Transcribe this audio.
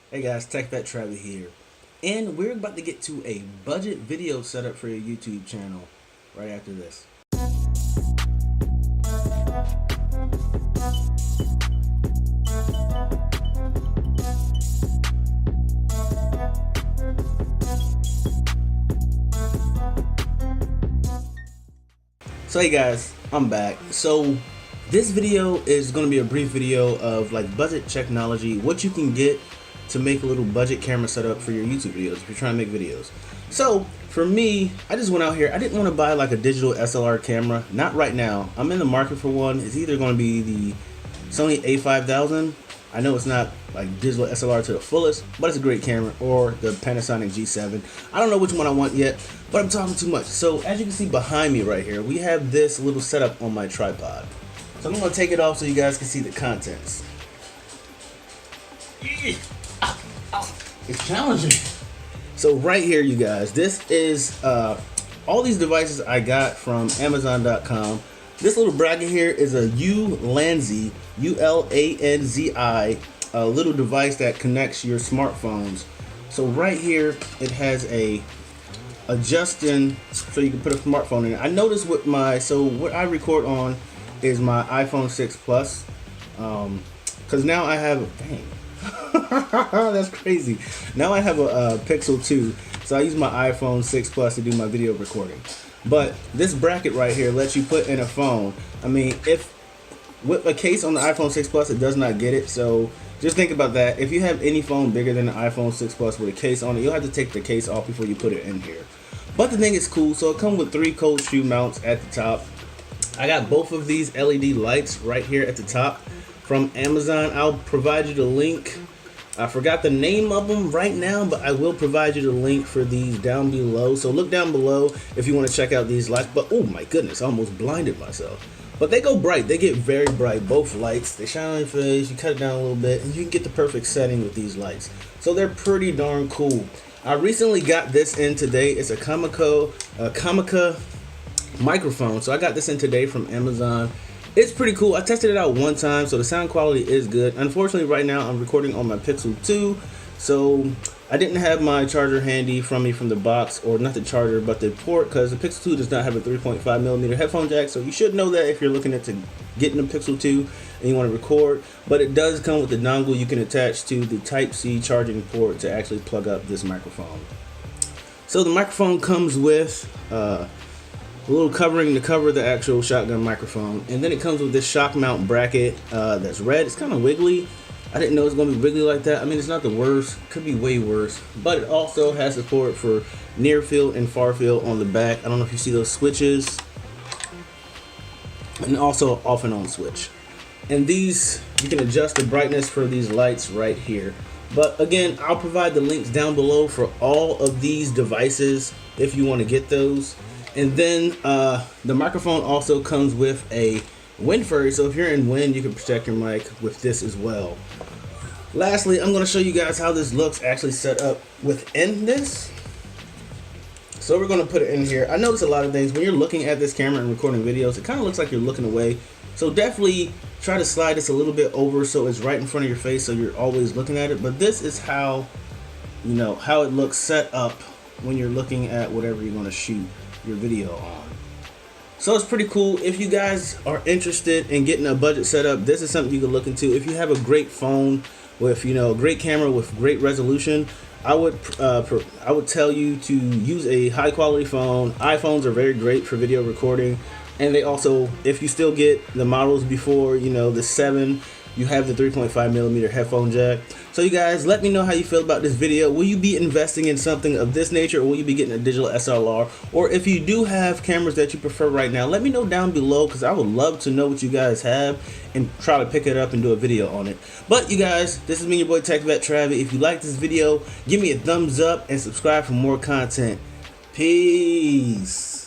Hey guys, Tech Vet Travis here, and we're about to get to a budget video setup for your YouTube channel right after this. So hey guys, I'm back. So this video is going to be a brief video of like budget technology, what you can get to make a little budget camera setup for your YouTube videos if you're trying to make videos. So for me, I just went out here. I didn't want to buy like a digital SLR camera, not right now. I'm in the market for one. It's either going to be the Sony A5000. I know it's not like digital SLR to the fullest, but it's a great camera, or the Panasonic G7. I don't know which one I want yet, but I'm talking too much. So as you can see behind me right here, we have this little setup on my tripod. So I'm going to take it off so you guys can see the contents. It's challenging. So right here, you guys, this is all these devices I got from Amazon.com. This little bracket here is a Ulanzi, Ulanzi, a little device that connects your smartphones. So right here, it has a adjusting, so you can put a smartphone in it. I noticed with my, so what I record on is my iPhone 6 Plus, because now I have, dang, that's crazy. Now I have a Pixel 2, so I use my iPhone 6 Plus to do my video recording. But this bracket right here lets you put in a phone. I mean, if with a case on the iPhone 6 Plus, it does not get it. So just think about that. If you have any phone bigger than the iPhone 6 Plus with a case on it, you'll have to take the case off before you put it in here. But the thing is cool. So it comes with 3 cold shoe mounts at the top. I got both of these LED lights right here at the top from Amazon. I'll provide you the link. I forgot the name of them right now, but I will provide you the link for these down below. So look down below if you want to check out these lights. But oh my goodness, I almost blinded myself. But they go bright. They get very bright. Both lights. They shine on your face. You cut it down a little bit, and you can get the perfect setting with these lights. So they're pretty darn cool. I recently got this in today. It's a Comica microphone. So I got this in today from Amazon. It's pretty cool. I tested it out one time, so the sound quality is good. Unfortunately, right now I'm recording on my Pixel 2, so I didn't have my charger handy from the box, or not the charger, but the port, because the Pixel 2 does not have a 3.5mm headphone jack, so you should know that if you're looking into getting a Pixel 2 and you want to record. But it does come with the dongle you can attach to the Type-C charging port to actually plug up this microphone. So the microphone comes with a little covering to cover the actual shotgun microphone, and then it comes with this shock mount bracket that's red. It's kind of wiggly. I didn't know it was going to be wiggly like that. I mean, it's not the worst, could be way worse, but it also has support for near field and far field on the back. I don't know if you see those switches, and also off and on switch. And these, you can adjust the brightness for these lights right here. But again, I'll provide the links down below for all of these devices if you want to get those. And then the microphone also comes with a wind furry, so if you're in wind, you can protect your mic with this as well. Lastly, I'm going to show you guys how this looks actually set up within this. So we're going to put it in here. I notice a lot of things when you're looking at this camera and recording videos, it kind of looks like you're looking away. So definitely try to slide this a little bit over so it's right in front of your face, so you're always looking at it. But this is how, you know, how it looks set up when you're looking at whatever you're going to shoot your video on. So it's pretty cool. If you guys are interested in getting a budget setup, this is something you can look into. If you have a great phone with, you know, a great camera with great resolution, I would tell you to use a high quality phone. iPhones are very great for video recording, and they also, if you still get the models before, you know, the 7, you have the 3.5mm headphone jack. So you guys, let me know how you feel about this video. Will you be investing in something of this nature, or will you be getting a digital SLR? Or if you do have cameras that you prefer right now, let me know down below, because I would love to know what you guys have and try to pick it up and do a video on it. But you guys, this has been your boy Tech Vet Travis. If you like this video, give me a thumbs up and subscribe for more content. Peace.